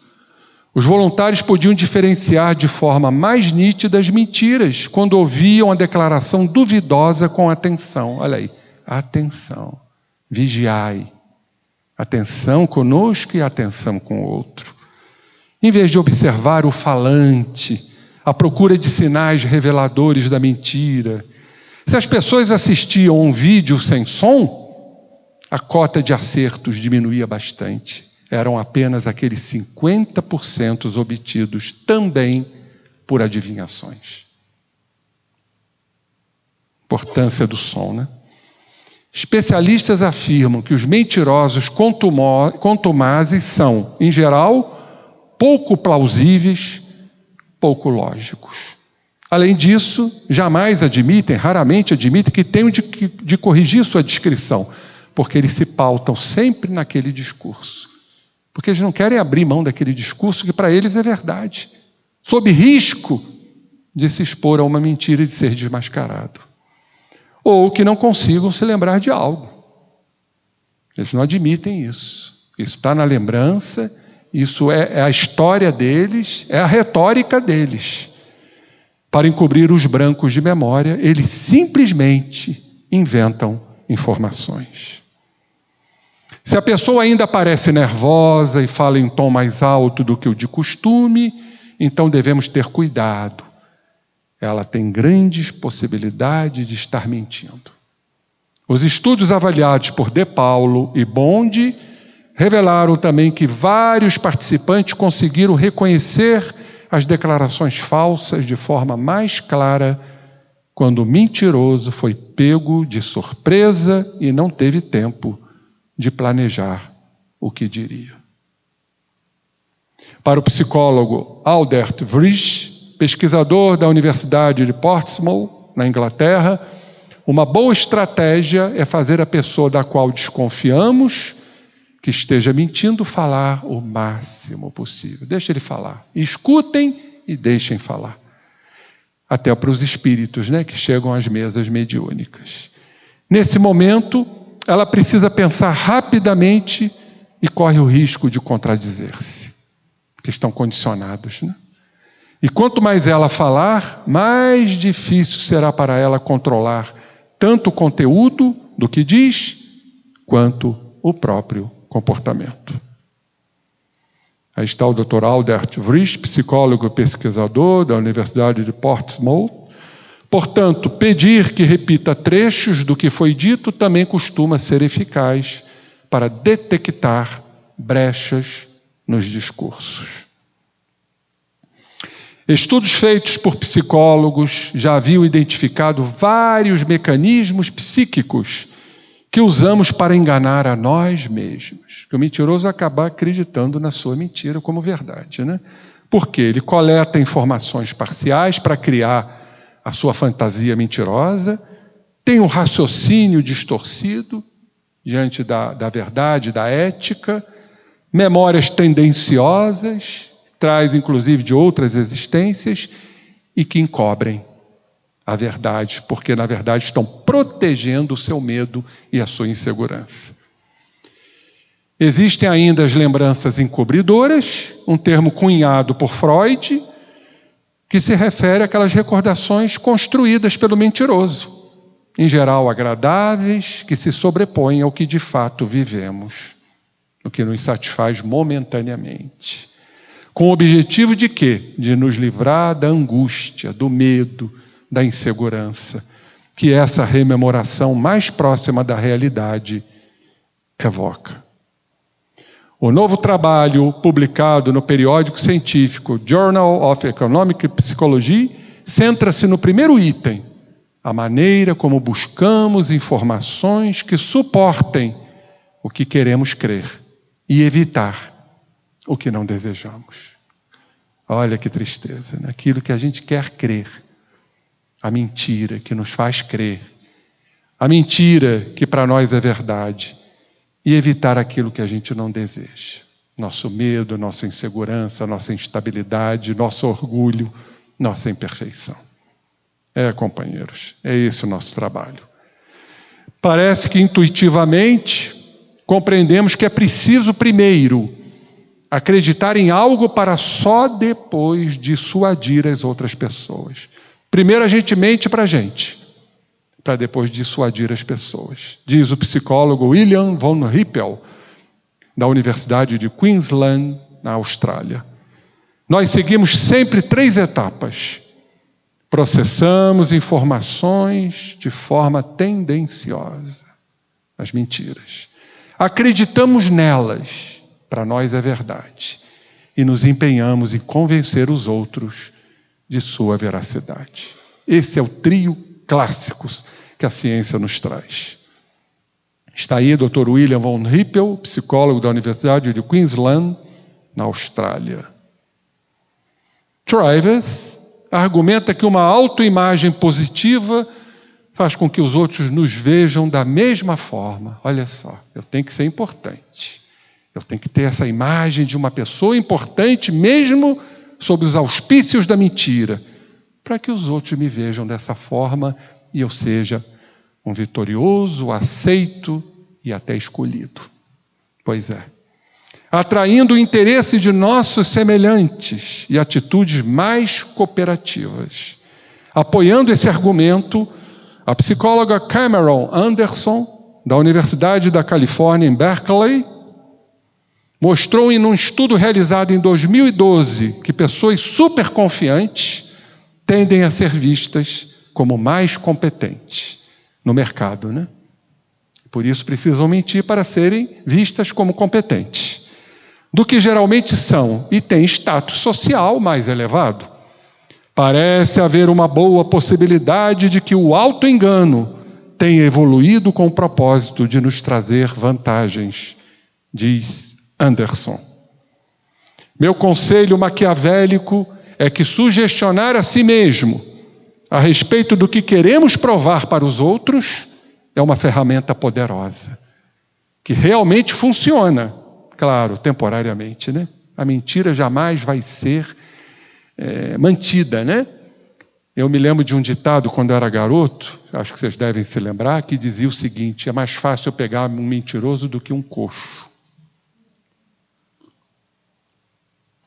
os voluntários podiam diferenciar de forma mais nítida as mentiras quando ouviam a declaração duvidosa com atenção. Olha aí, atenção, vigiai. Atenção conosco e atenção com o outro. Em vez de observar o falante, a procura de sinais reveladores da mentira. Se as pessoas assistiam um vídeo sem som, a cota de acertos diminuía bastante. Eram apenas aqueles 50% obtidos também por adivinhações. Importância do som, né? Especialistas afirmam que os mentirosos contumazes são, em geral, pouco plausíveis, pouco lógicos. Além disso, raramente admitem que tenham de corrigir sua descrição, porque eles se pautam sempre naquele discurso. Porque eles não querem abrir mão daquele discurso que para eles é verdade, sob risco de se expor a uma mentira e de ser desmascarado. Ou que não consigam se lembrar de algo. Eles não admitem isso. Isso está na lembrança, isso é a história deles, é a retórica deles. Para encobrir os brancos de memória, eles simplesmente inventam informações. Se a pessoa ainda parece nervosa e fala em tom mais alto do que o de costume, então devemos ter cuidado. Ela tem grandes possibilidades de estar mentindo. Os estudos avaliados por De Paulo e Bond revelaram também que vários participantes conseguiram reconhecer as declarações falsas de forma mais clara quando o mentiroso foi pego de surpresa e não teve tempo de planejar o que diria. Para o psicólogo Albert Vrisch, pesquisador da Universidade de Portsmouth, na Inglaterra, uma boa estratégia é fazer a pessoa da qual desconfiamos que esteja mentindo falar o máximo possível. Deixe ele falar. Escutem e deixem falar. Até para os espíritos, que chegam às mesas mediúnicas. Nesse momento, ela precisa pensar rapidamente e corre o risco de contradizer-se, porque estão condicionados, E quanto mais ela falar, mais difícil será para ela controlar tanto o conteúdo do que diz, quanto o próprio comportamento. Aí está o Dr. Albert Vrisch, psicólogo e pesquisador da Universidade de Portsmouth. Portanto, pedir que repita trechos do que foi dito também costuma ser eficaz para detectar brechas nos discursos. Estudos feitos por psicólogos já haviam identificado vários mecanismos psíquicos que usamos para enganar a nós mesmos. Que o mentiroso acaba acreditando na sua mentira como verdade, Porque ele coleta informações parciais para criar a sua fantasia mentirosa, tem um raciocínio distorcido diante da verdade, da ética, memórias tendenciosas, traz inclusive de outras existências e que encobrem a verdade, porque na verdade estão protegendo o seu medo e a sua insegurança. Existem ainda as lembranças encobridoras, um termo cunhado por Freud, que se refere àquelas recordações construídas pelo mentiroso, em geral agradáveis, que se sobrepõem ao que de fato vivemos, o que nos satisfaz momentaneamente. Com o objetivo de quê? De nos livrar da angústia, do medo, da insegurança, que essa rememoração mais próxima da realidade evoca. O novo trabalho publicado no periódico científico Journal of Economic Psychology centra-se no primeiro item, a maneira como buscamos informações que suportem o que queremos crer e evitar o que não desejamos. Olha que tristeza, Aquilo que a gente quer crer, a mentira que nos faz crer, a mentira que para nós é verdade, e evitar aquilo que a gente não deseja. Nosso medo, nossa insegurança, nossa instabilidade, nosso orgulho, nossa imperfeição. Companheiros, é esse o nosso trabalho. Parece que intuitivamente compreendemos que é preciso primeiro acreditar em algo para só depois dissuadir as outras pessoas. Primeiro a gente mente para a gente, para depois dissuadir as pessoas. Diz o psicólogo William von Rippel, da Universidade de Queensland, na Austrália. Nós seguimos sempre 3 etapas. Processamos informações de forma tendenciosa, as mentiras. Acreditamos nelas, para nós é verdade, e nos empenhamos em convencer os outros de sua veracidade. Esse é o trio clássico que a ciência nos traz. Está aí Dr. William von Hippel, psicólogo da Universidade de Queensland, na Austrália. Travis argumenta que uma autoimagem positiva faz com que os outros nos vejam da mesma forma. Olha só, eu tenho que ser importante. Eu tenho que ter essa imagem de uma pessoa importante, mesmo sob os auspícios da mentira, para que os outros me vejam dessa forma e eu seja um vitorioso, aceito e até escolhido. Pois é. Atraindo o interesse de nossos semelhantes e atitudes mais cooperativas. Apoiando esse argumento, a psicóloga Cameron Anderson, da Universidade da Califórnia em Berkeley, mostrou em um estudo realizado em 2012 que pessoas superconfiantes tendem a ser vistas como mais competentes no mercado, né? Por isso precisam mentir para serem vistas como competentes, do que geralmente são, e têm status social mais elevado. Parece haver uma boa possibilidade de que o auto-engano tenha evoluído com o propósito de nos trazer vantagens, diz Anderson. Meu conselho maquiavélico é que sugestionar a si mesmo a respeito do que queremos provar para os outros é uma ferramenta poderosa, que realmente funciona, claro, temporariamente, né? A mentira jamais vai ser mantida, né? Eu me lembro de um ditado quando eu era garoto, acho que vocês devem se lembrar, que dizia o seguinte: é mais fácil eu pegar um mentiroso do que um coxo.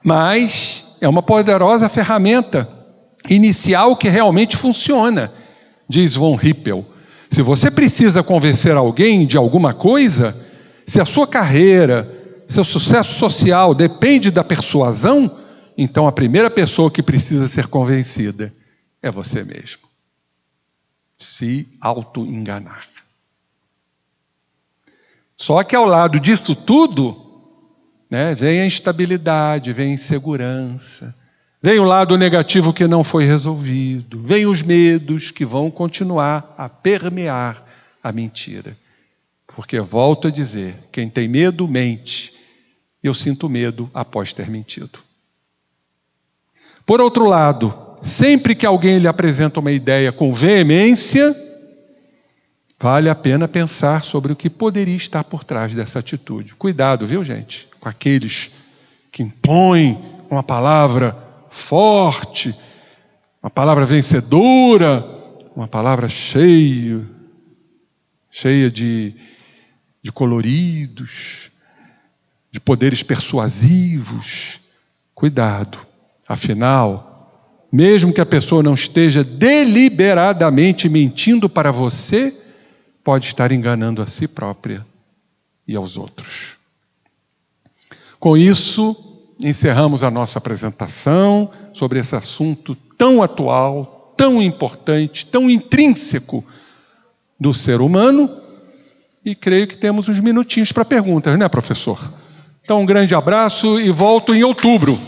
Mas é uma poderosa ferramenta inicial que realmente funciona, diz von Hippel. Se você precisa convencer alguém de alguma coisa, se a sua carreira, seu sucesso social depende da persuasão, então a primeira pessoa que precisa ser convencida é você mesmo. Se auto-enganar. Só que ao lado disso tudo, né, vem a instabilidade, vem a insegurança, vem o lado negativo que não foi resolvido, vem os medos que vão continuar a permear a mentira. Porque, volto a dizer, quem tem medo, mente. Eu sinto medo após ter mentido. Por outro lado, sempre que alguém lhe apresenta uma ideia com veemência, vale a pena pensar sobre o que poderia estar por trás dessa atitude. Cuidado, viu, gente? Com aqueles que impõem uma palavra forte, uma palavra vencedora, uma palavra cheia de coloridos, de poderes persuasivos. Cuidado. Afinal, mesmo que a pessoa não esteja deliberadamente mentindo para você, pode estar enganando a si própria e aos outros. Com isso, encerramos a nossa apresentação sobre esse assunto tão atual, tão importante, tão intrínseco do ser humano, e creio que temos uns minutinhos para perguntas, né, professor? Então, um grande abraço e volto em outubro.